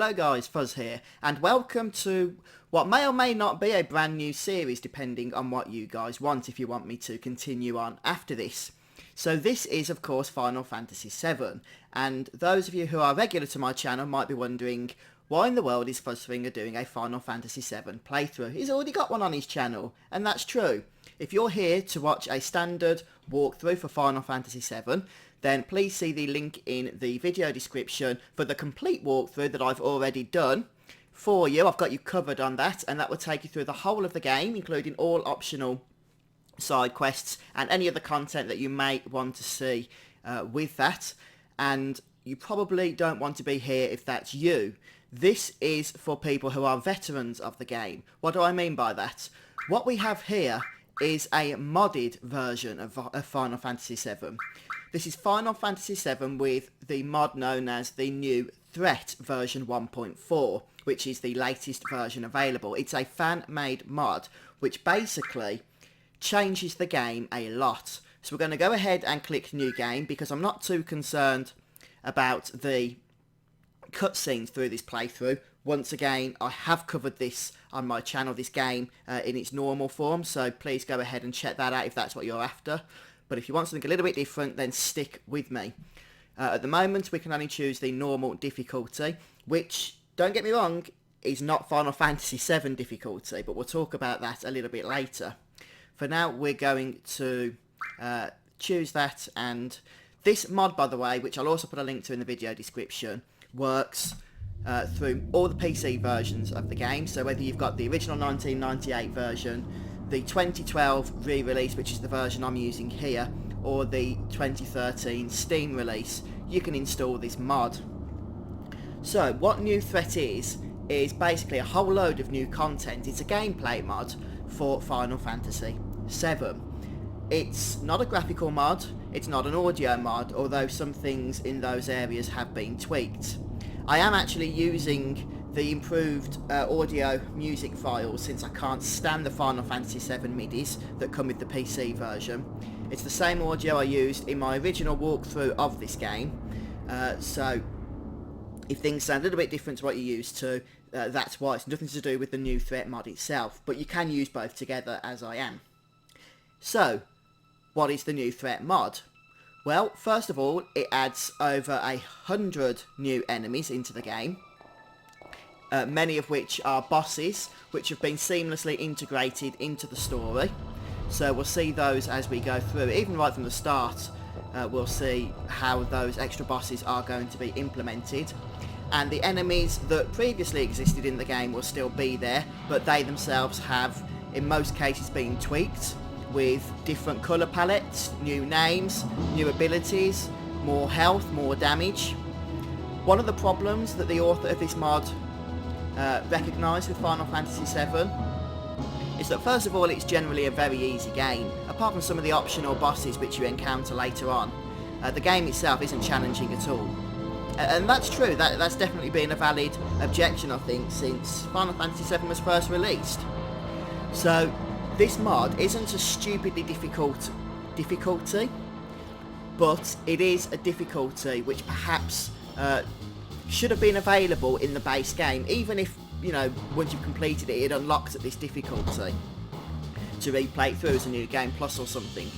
Hello guys, Fuzz here, and welcome to what may or may not be a brand new series depending on what you guys want, if you want me to continue on after this. So this is of course Final Fantasy VII, and those of you who are regular to my channel might be wondering, why in the world is Fuzzfinger doing a Final Fantasy VII playthrough? He's already got one on his channel, and that's true. If you're here to watch a standard walkthrough for Final Fantasy VII, then please see the link in the video description for the complete walkthrough that I've already done for you. I've got you covered on that, and that will take you through the whole of the game, including all optional side quests and any other content that you may want to see with that. And you probably don't want to be here if that's you. This is for people who are veterans of the game. What do I mean by that? What we have here is a modded version of Final Fantasy VII. This is Final Fantasy VII with the mod known as the New Threat version 1.4, which is the latest version available. It's a fan-made mod, which basically changes the game a lot. So we're going to go ahead and click New Game, because I'm not too concerned about the cutscenes through this playthrough. Once again, I have covered this on my channel, this game in its normal form, so please go ahead and check that out if that's what you're after. But if you want something a little bit different, then stick with me. At the moment, we can only choose the normal difficulty, which, don't get me wrong, is not Final Fantasy VII difficulty, but we'll talk about that a little bit later. For now, we're going to choose that, and this mod, by the way, which I'll also put a link to in the video description, works through all the PC versions of the game. So whether you've got the original 1998 version, the 2012 re-release, which is the version I'm using here, or the 2013 Steam release, you can install this mod. So what New Threat is basically a whole load of new content. It's a gameplay mod for Final Fantasy VII. It's not a graphical mod, it's not an audio mod, although some things in those areas have been tweaked. I am actually using the improved audio music files, since I can't stand the Final Fantasy VII MIDIs that come with the PC version. It's the same audio I used in my original walkthrough of this game, so if things sound a little bit different to what you're used to, that's why. It's nothing to do with the New Threat mod itself, but you can use both together as I am. So, what is the New Threat mod? Well, first of all, it adds over 100 new enemies into the game, many of which are bosses, which have been seamlessly integrated into the story. So we'll see those as we go through. Even right from the start, we'll see how those extra bosses are going to be implemented. And the enemies that previously existed in the game will still be there, but they themselves have, in most cases, been tweaked, with different colour palettes, new names, new abilities, more health, more damage. One of the problems that the author of this mod recognised with Final Fantasy VII is that first of all, it's generally a very easy game. Apart from some of the optional bosses which you encounter later on, the game itself isn't challenging at all. And that's true, that's definitely been a valid objection, I think, since Final Fantasy VII was first released. So this mod isn't a stupidly difficulty, but it is a difficulty which perhaps should have been available in the base game, even if, you know, once you've completed it, it unlocks at this difficulty to replay it through as a new game plus or something.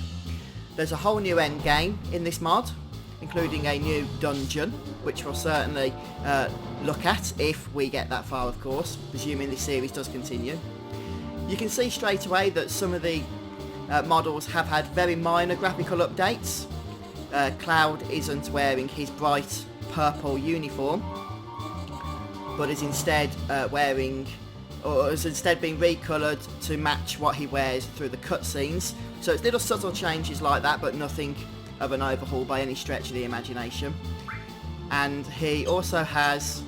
There's a whole new end game in this mod, including a new dungeon, which we'll certainly look at if we get that far, of course, presuming this series does continue. You can see straight away that some of the models have had very minor graphical updates. Cloud isn't wearing his bright purple uniform, but is instead wearing, or has instead been recoloured to match what he wears through the cutscenes. So it's little subtle changes like that, but nothing of an overhaul by any stretch of the imagination. And he also has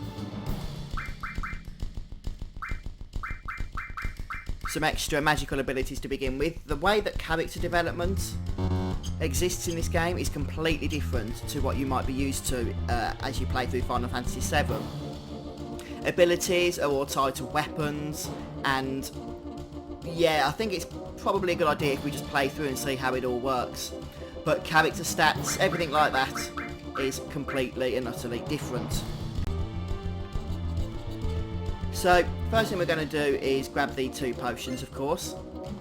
some extra magical abilities to begin with. The way that character development exists in this game is completely different to what you might be used to as you play through Final Fantasy VII. Abilities are all tied to weapons, and yeah, I think it's probably a good idea if we just play through and see how it all works. But character stats, everything like that, is completely and utterly different. So first thing we're going to do is grab the 2 potions, of course,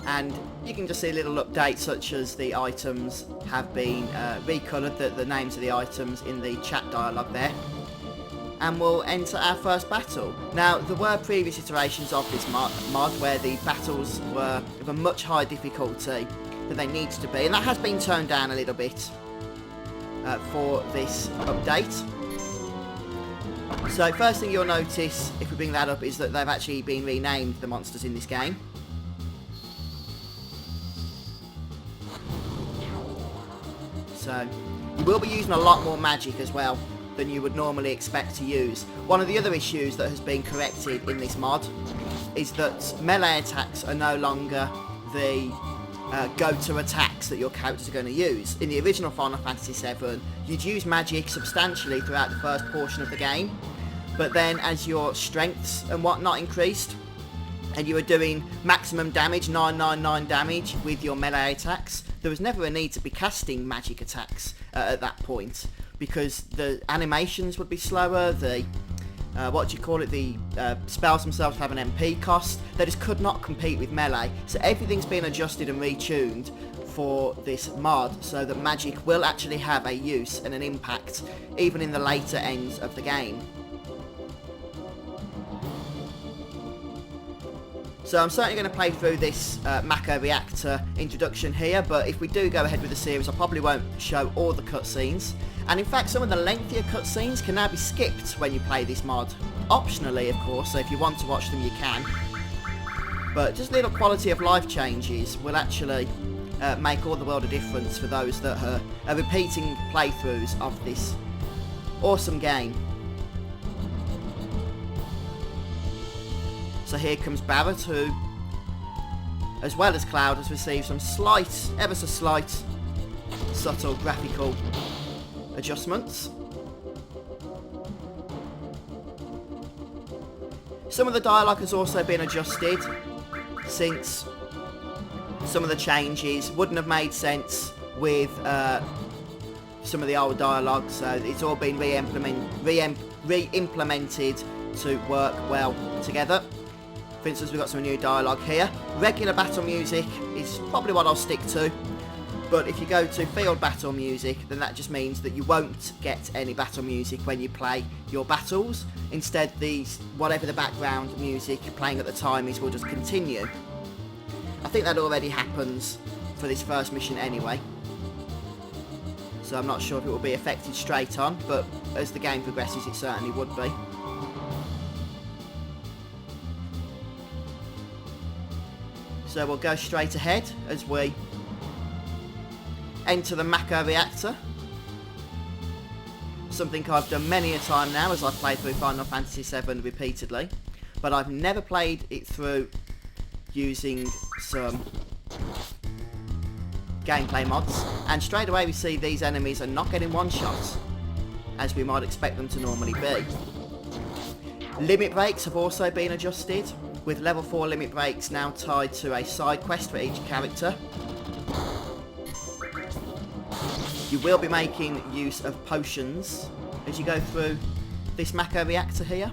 and you can just see a little update such as the items have been recoloured, the names of the items in the chat dialogue there. And we'll enter our first battle. Now, there were previous iterations of this mod where the battles were of a much higher difficulty than they need to be, and that has been toned down a little bit for this update. So first thing you'll notice, if we bring that up, is that they've actually been renamed, the monsters in this game. So you will be using a lot more magic as well than you would normally expect to use. One of the other issues that has been corrected in this mod is that melee attacks are no longer the go-to attacks that your characters are going to use. In the original Final Fantasy VII, you'd use magic substantially throughout the first portion of the game, but then as your strengths and whatnot increased, and you were doing maximum damage, 999 damage, with your melee attacks, there was never a need to be casting magic attacks at that point, because the animations would be slower, the the spells themselves have an MP cost. They just could not compete with melee. So everything's been adjusted and retuned for this mod so that magic will actually have a use and an impact even in the later ends of the game. So I'm certainly going to play through this Mako Reactor introduction here, but if we do go ahead with the series, I probably won't show all the cutscenes. And in fact, some of the lengthier cutscenes can now be skipped when you play this mod. Optionally, of course, so if you want to watch them, you can. But just little quality of life changes will actually make all the world of difference for those that are repeating playthroughs of this awesome game. So here comes Barrett, who, as well as Cloud, has received some slight, ever so slight, subtle graphical adjustments. Some of the dialogue has also been adjusted, since some of the changes wouldn't have made sense with some of the old dialogue, so it's all been re-implemented to work well together. For instance, we've got some new dialogue here. Regular battle music is probably what I'll stick to, but if you go to field battle music, then that just means that you won't get any battle music when you play your battles. Instead, whatever the background music playing at the time is will just continue. I think that already happens for this first mission anyway, so I'm not sure if it will be affected straight on, but as the game progresses it certainly would be. So we'll go straight ahead as we enter the Mako Reactor. Something I've done many a time now as I've played through Final Fantasy VII repeatedly, but I've never played it through using some gameplay mods, and straight away we see these enemies are not getting one-shots as we might expect them to normally be. Limit breaks have also been adjusted, with level 4 limit breaks now tied to a side quest for each character. You will be making use of potions as you go through this Mako Reactor here.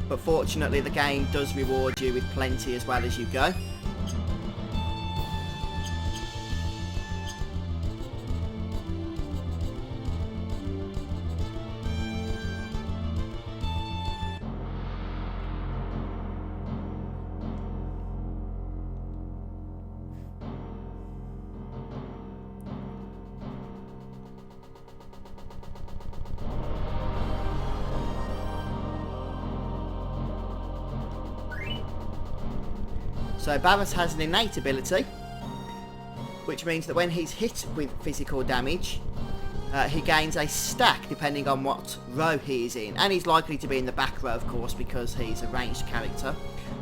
But fortunately the game does reward you with plenty as well as you go. So Barrett has an innate ability, which means that when he's hit with physical damage, he gains a stack depending on what row he is in, and he's likely to be in the back row of course because he's a ranged character,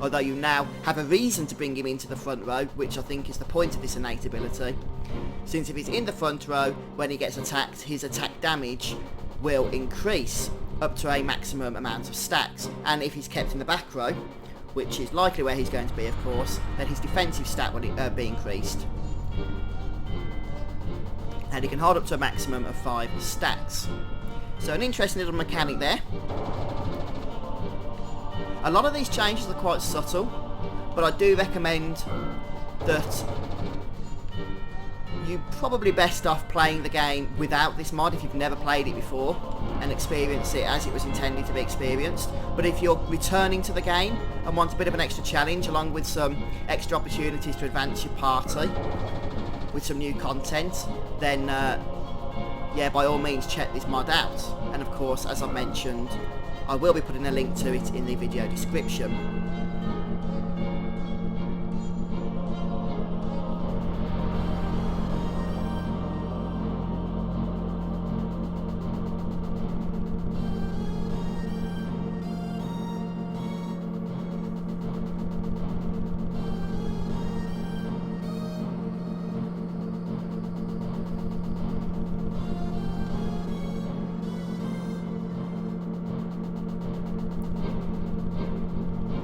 although you now have a reason to bring him into the front row, which I think is the point of this innate ability, since if he's in the front row when he gets attacked, his attack damage will increase up to a maximum amount of stacks, and if he's kept in the back row, which is likely where he's going to be of course, then his defensive stat will be increased. And he can hold up to a maximum of 5 stacks. So an interesting little mechanic there. A lot of these changes are quite subtle, but I do recommend that you're probably best off playing the game without this mod if you've never played it before and experience it as it was intended to be experienced. But if you're returning to the game and want a bit of an extra challenge along with some extra opportunities to advance your party with some new content, then yeah, by all means check this mod out. And of course, as I've mentioned, I will be putting a link to it in the video description.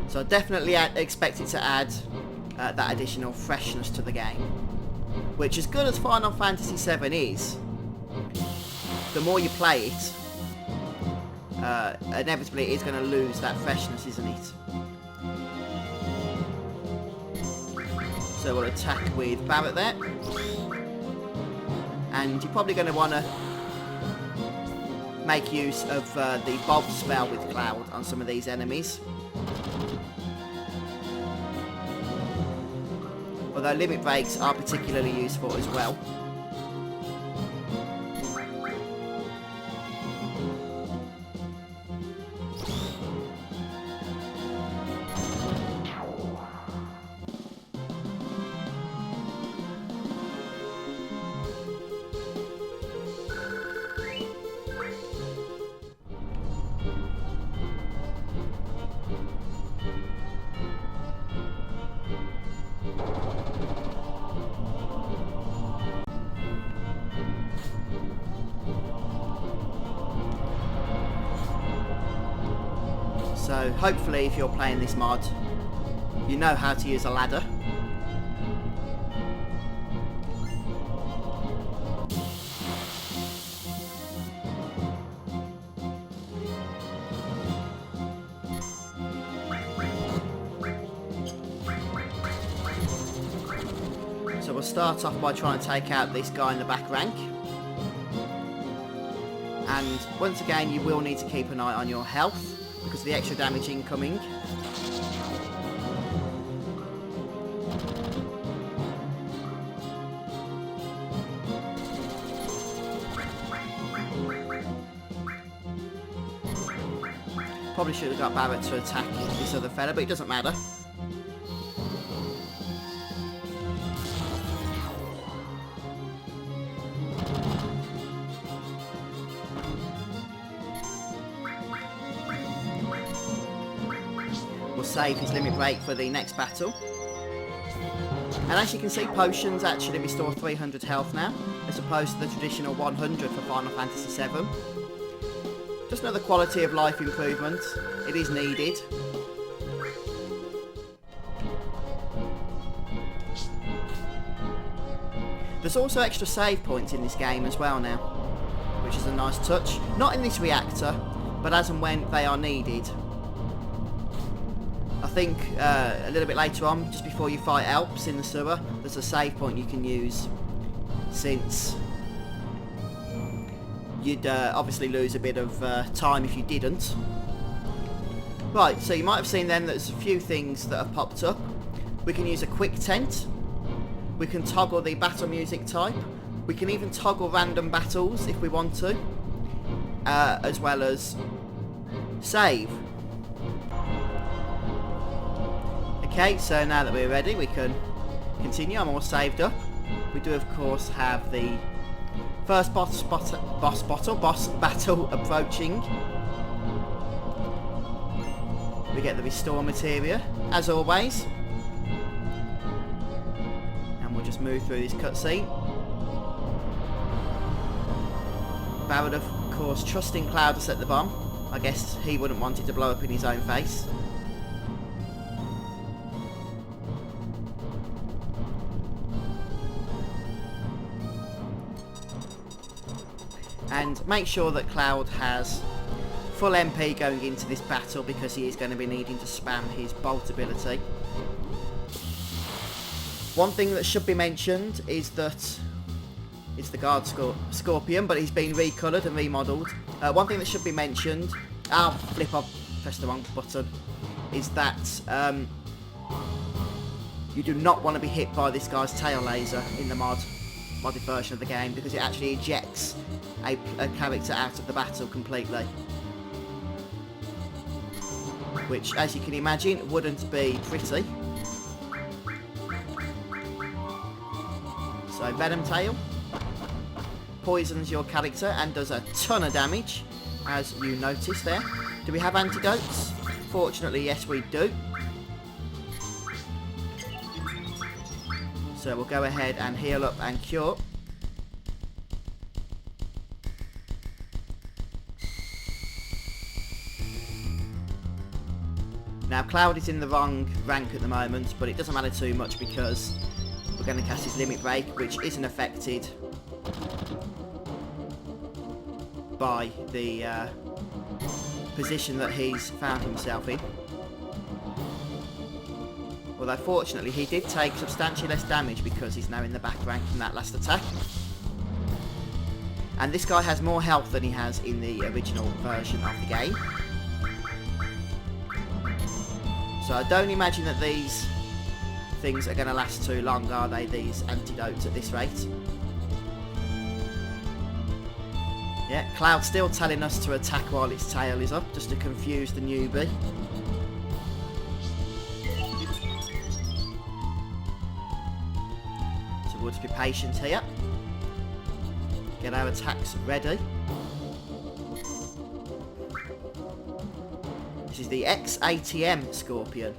So I definitely expect it to add that additional freshness to the game. Which, as good as Final Fantasy VII is, the more you play it, inevitably it is going to lose that freshness, isn't it? So we'll attack with Barret there. And you're probably going to want to make use of the Bob spell with Cloud on some of these enemies. Although limit breaks are particularly useful as well. So hopefully if you're playing this mod, you know how to use a ladder. So we'll start off by trying to take out this guy in the back rank. And once again, you will need to keep an eye on your health, because of the extra damage incoming. Probably should have got Barret to attack this other fella, but it doesn't matter. Save his limit break for the next battle. And as you can see, potions actually restore 300 health now, as opposed to the traditional 100 for Final Fantasy VII. Just another quality of life improvement. It is needed. There's also extra save points in this game as well now, which is a nice touch. Not in this reactor, but as and when they are needed. I think a little bit later on, just before you fight Alps in the sewer, there's a save point you can use, since you'd obviously lose a bit of time if you didn't. Right, so you might have seen then that there's a few things that have popped up. We can use a quick tent, we can toggle the battle music type, we can even toggle random battles if we want to, as well as save. Okay, so now that we're ready, we can continue. I'm all saved up. We do, of course, have the first boss battle approaching. We get the restore materia, as always. And we'll just move through this cutscene. Barret, of course, trusting Cloud to set the bomb. I guess he wouldn't want it to blow up in his own face. and make sure that Cloud has full MP going into this battle, because he is going to be needing to spam his bolt ability. One thing that should be mentioned is that it's the guard Scorpion, but he's been recoloured and remodelled. One thing that should be mentioned, flip, I've pressed the wrong button, is that you do not want to be hit by this guy's tail laser in the modded version of the game, because it actually ejects a character out of the battle completely. Which, as you can imagine, wouldn't be pretty. So Venom Tail poisons your character and does a ton of damage, as you notice there. Do we have antidotes? Fortunately, yes we do. So we'll go ahead and heal up and cure. Now Cloud is in the wrong rank at the moment, but it doesn't matter too much because we're going to cast his Limit Break, which isn't affected by the position that he's found himself in. Although fortunately he did take substantially less damage because he's now in the back rank from that last attack. And this guy has more health than he has in the original version of the game. So I don't imagine that these things are going to last too long, are they, these antidotes at this rate? Yeah, Cloud's still telling us to attack while its tail is up, just to confuse the newbie. So we'll just be patient here. Get our attacks ready. This is the X-ATM Scorpion.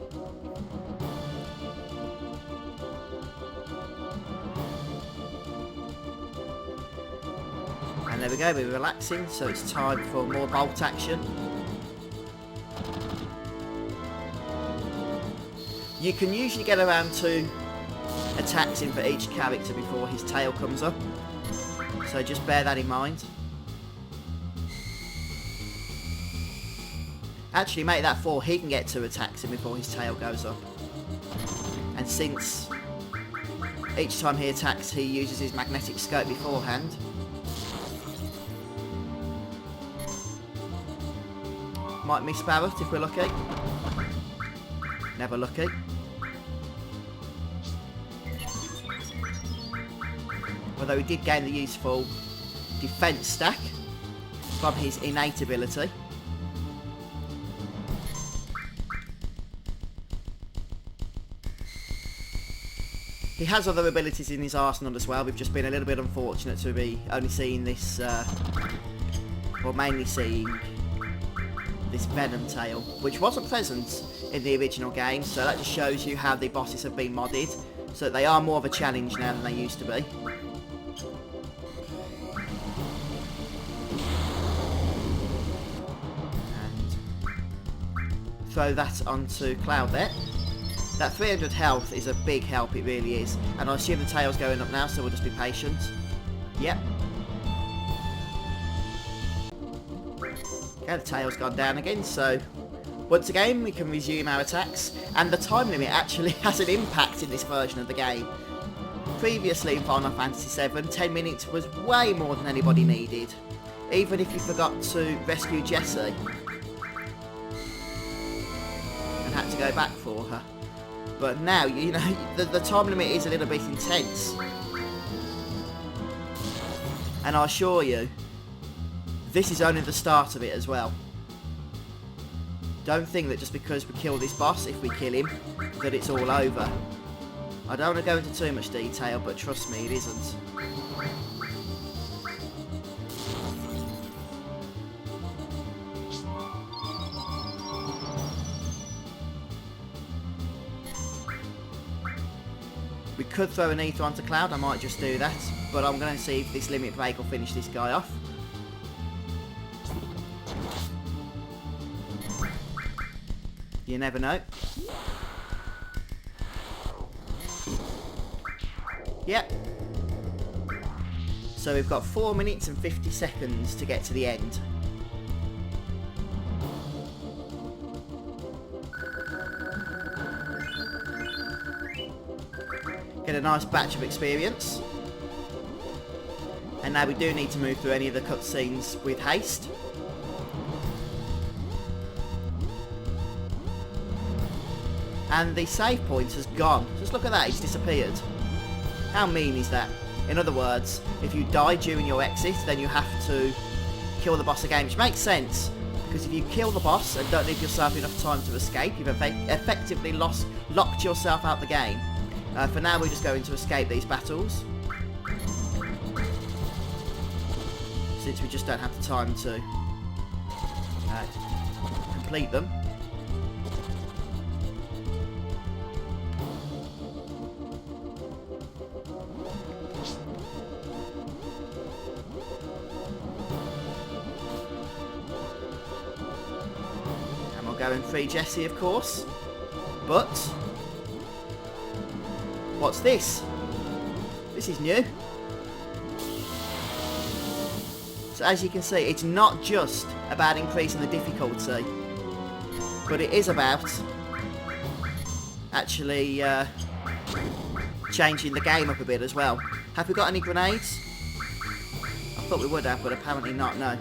And there we go, we're relaxing, so it's time for more bolt action. You can usually get around 2 attacks in for each character before his tail comes up, so just bear that in mind. Actually, make that 4, he can get 2 attacks in before his tail goes up. And since each time he attacks, he uses his magnetic scope beforehand, might miss Barrett if we're lucky. Never lucky. Although he did gain the useful defense stack from his innate ability. He has other abilities in his arsenal as well. We've just been a little bit unfortunate to be only seeing this, or mainly seeing this Venom Tail, which wasn't present in the original game, so that just shows you how the bosses have been modded, so that they are more of a challenge now than they used to be. And throw that onto Cloud there. That 300 health is a big help, it really is. And I assume the tail's going up now, so we'll just be patient. Yep. Okay, the tail's gone down again, so once again we can resume our attacks. And the time limit actually has an impact in this version of the game. Previously in Final Fantasy VII, 10 minutes was way more than anybody needed. Even if you forgot to rescue Jessie and had to go back for her. But now, you know, the time limit is a little bit intense. And I assure you, this is only the start of it as well. Don't think that just because we kill this boss, if we kill him, that it's all over. I don't want to go into too much detail, but trust me, it isn't. We could throw an ether onto Cloud, I might just do that, but I'm going to see if this limit break will finish this guy off. You never know. Yep. So we've got 4 minutes and 50 seconds to get to the end. Get a nice batch of experience. And now we do need to move through any of the cutscenes with haste. And the save point has gone. Just look at that, it's disappeared. How mean is that? In other words, if you die during your exit, then you have to kill the boss again, which makes sense. Because if you kill the boss and don't leave yourself enough time to escape, you've effectively locked yourself out the game. For now, we're just going to escape these battles, since we just don't have the time to complete them. And we'll go and free Jesse, of course. But what's this? This is new. So as you can see, it's not just about increasing the difficulty, but it is about actually changing the game up a bit as well. Have we got any grenades? I thought we would have, but apparently not, no.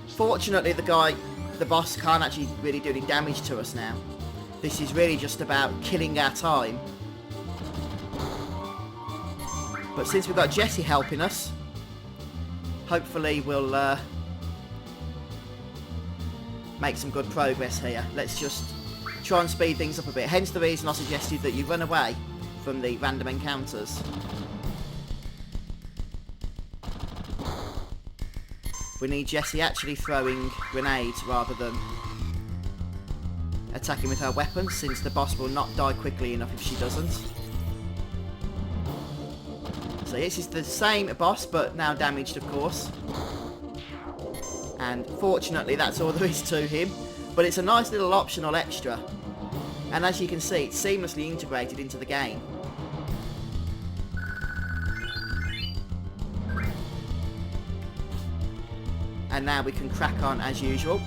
Fortunately, the boss can't actually really do any damage to us now. This is really just about killing our time. But since we've got Jesse helping us, hopefully we'll make some good progress here. Let's just try and speed things up a bit. Hence the reason I suggested that you run away from the random encounters. We need Jessie actually throwing grenades rather than attacking with her weapons, since the boss will not die quickly enough if she doesn't. So this is the same boss, but now damaged, of course. And fortunately, that's all there is to him. But it's a nice little optional extra. And as you can see, it's seamlessly integrated into the game. And now we can crack on as usual.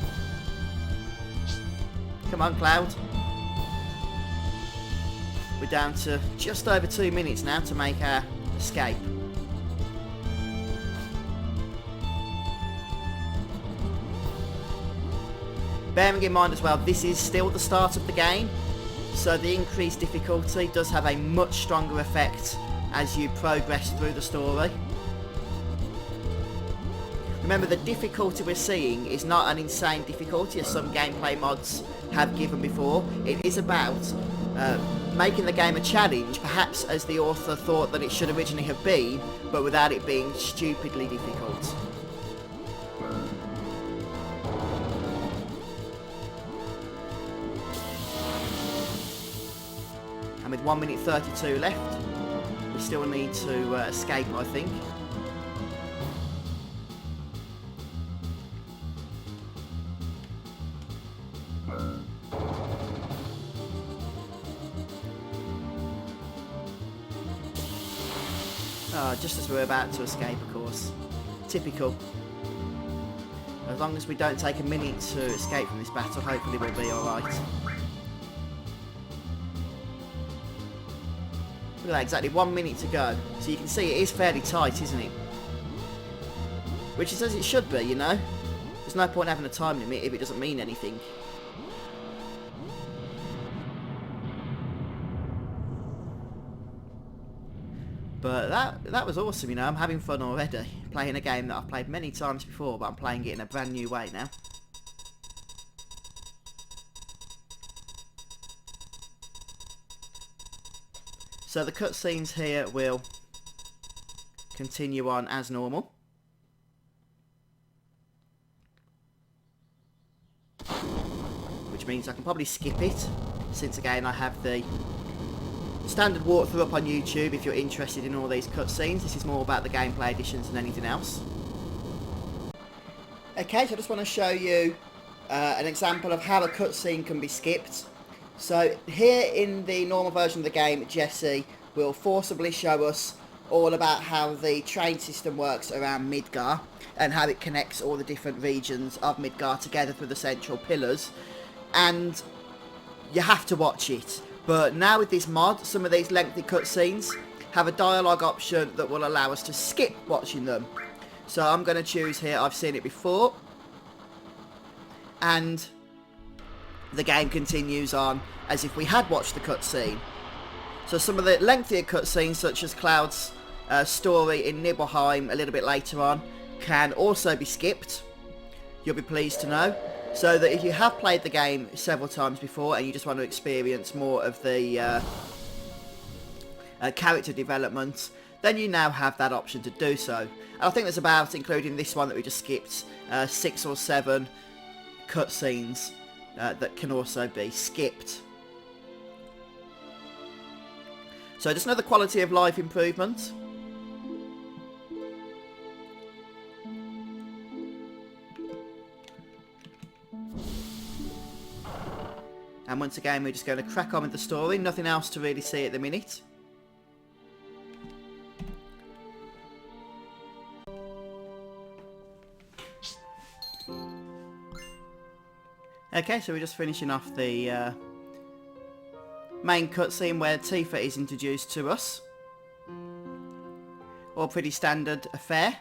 Come on, Cloud. We're down to just over 2 minutes now to make our escape. Bearing in mind as well, this is still the start of the game, so the increased difficulty does have a much stronger effect as you progress through the story. Remember, the difficulty we're seeing is not an insane difficulty as some gameplay mods have given before. It is about making the game a challenge, perhaps as the author thought that it should originally have been, but without it being stupidly difficult. And with 1 minute 32 left, we still need to escape, I think. Just as we're about to escape, of course. Typical. As long as we don't take a minute to escape from this battle, hopefully we'll be alright. Look at that, exactly 1 minute to go. So you can see it is fairly tight, isn't it? Which is as it should be, you know? There's no point having a time limit if it doesn't mean anything. But that was awesome, you know. I'm having fun already, playing a game that I've played many times before, but I'm playing it in a brand new way now. So the cutscenes here will continue on as normal. Which means I can probably skip it, since again I have the standard walkthrough up on YouTube if you're interested in all these cutscenes. This is more about the gameplay additions than anything else. Okay, so I just want to show you an example of how a cutscene can be skipped. So here in the normal version of the game, Jesse will forcibly show us all about how the train system works around Midgar and how it connects all the different regions of Midgar together through the central pillars, and you have to watch it. But now with this mod, some of these lengthy cutscenes have a dialogue option that will allow us to skip watching them. So I'm going to choose here, I've seen it before, and the game continues on as if we had watched the cutscene. So some of the lengthier cutscenes, such as Cloud's story in Nibelheim a little bit later on, can also be skipped, you'll be pleased to know. So that if you have played the game several times before and you just want to experience more of the character development, then you now have that option to do so. And I think there's about, including this one that we just skipped, 6 or 7 cutscenes that can also be skipped. So just another quality of life improvement. And once again, we're just going to crack on with the story. Nothing else to really see at the minute. Okay, so we're just finishing off the main cutscene where Tifa is introduced to us. All pretty standard affair.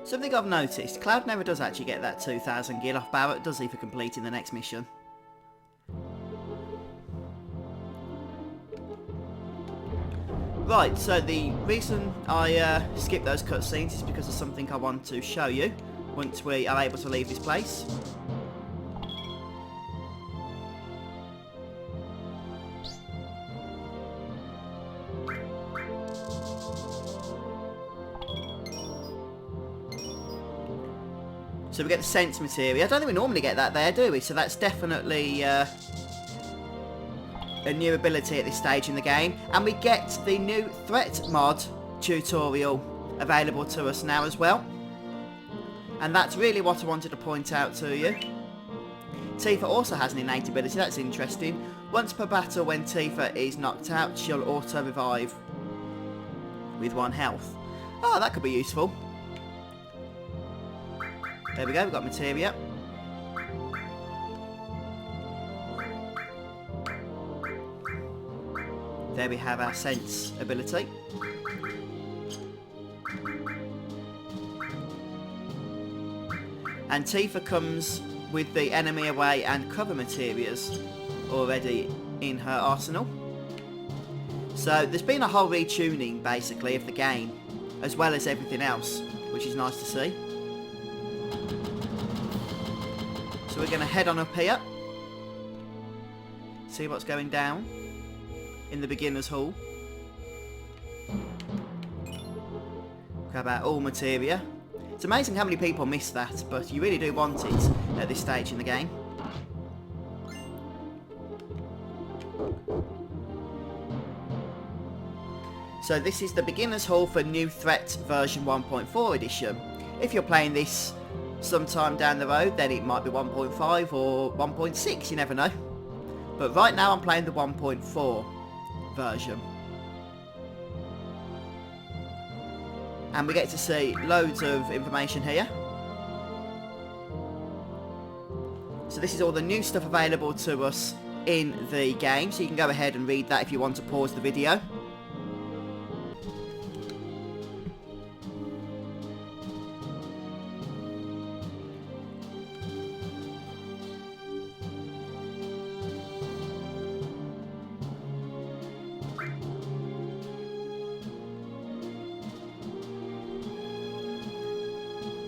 Something I've noticed, Cloud never does actually get that 2000 gil off Barrett, does he, for completing the next mission? Right, so the reason I skipped those cutscenes is because of something I want to show you once we are able to leave this place. So we get the sense materia. I don't think we normally get that there, do we? So that's definitely a new ability at this stage in the game. And we get the new threat mod tutorial available to us now as well. And that's really what I wanted to point out to you. Tifa also has an innate ability, that's interesting. Once per battle, when Tifa is knocked out, she'll auto-revive with 1 health. Oh, that could be useful. There we go, we've got materia. There we have our sense ability. And Tifa comes with the enemy away and cover materials already in her arsenal. So there's been a whole retuning basically of the game, as well as everything else, which is nice to see. So we're going to head on up here, see what's going down in the beginner's hall. Grab out all materia. It's amazing how many people miss that, but you really do want it at this stage in the game. So this is the beginner's hall for New Threat version 1.4 edition. If you're playing this sometime down the road, then it might be 1.5 or 1.6, you never know. But right now I'm playing the 1.4 version. And we get to see loads of information here. So this is all the new stuff available to us in the game, so you can go ahead and read that if you want to pause the video.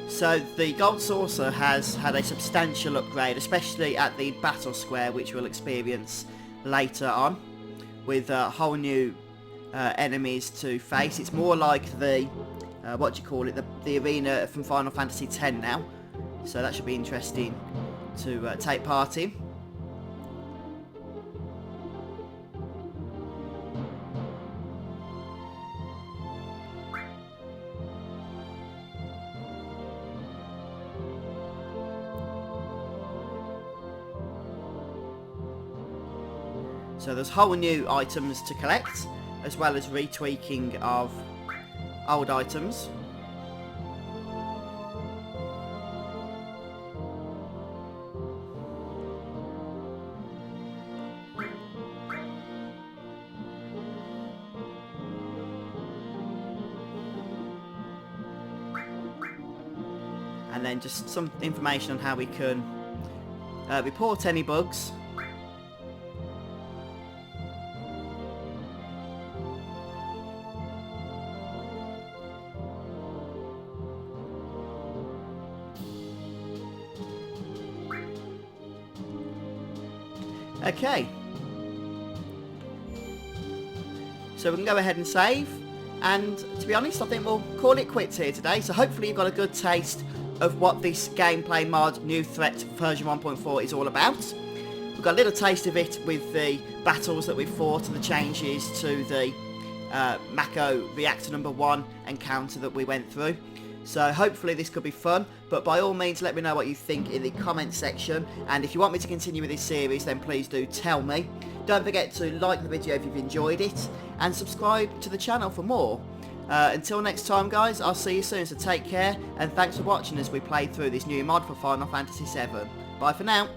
So the Gold Saucer has had a substantial upgrade, especially at the Battle Square, which we'll experience later on, with whole new enemies to face. It's more like the, what do you call it, the arena from Final Fantasy X now, so that should be interesting to take part in. So there's whole new items to collect, as well as retweaking of old items. And then just some information on how we can report any bugs. Okay, so we can go ahead and save, and to be honest I think we'll call it quits here today. So hopefully you've got a good taste of what this gameplay mod New Threat version 1.4 is all about. We've got a little taste of it with the battles that we've fought and the changes to the Mako Reactor number 1 encounter that we went through. So hopefully this could be fun, but by all means let me know what you think in the comment section, and if you want me to continue with this series then please do tell me. Don't forget to like the video if you've enjoyed it, and subscribe to the channel for more. Until next time guys, I'll see you soon, so take care, and thanks for watching as we play through this new mod for Final Fantasy VII. Bye for now.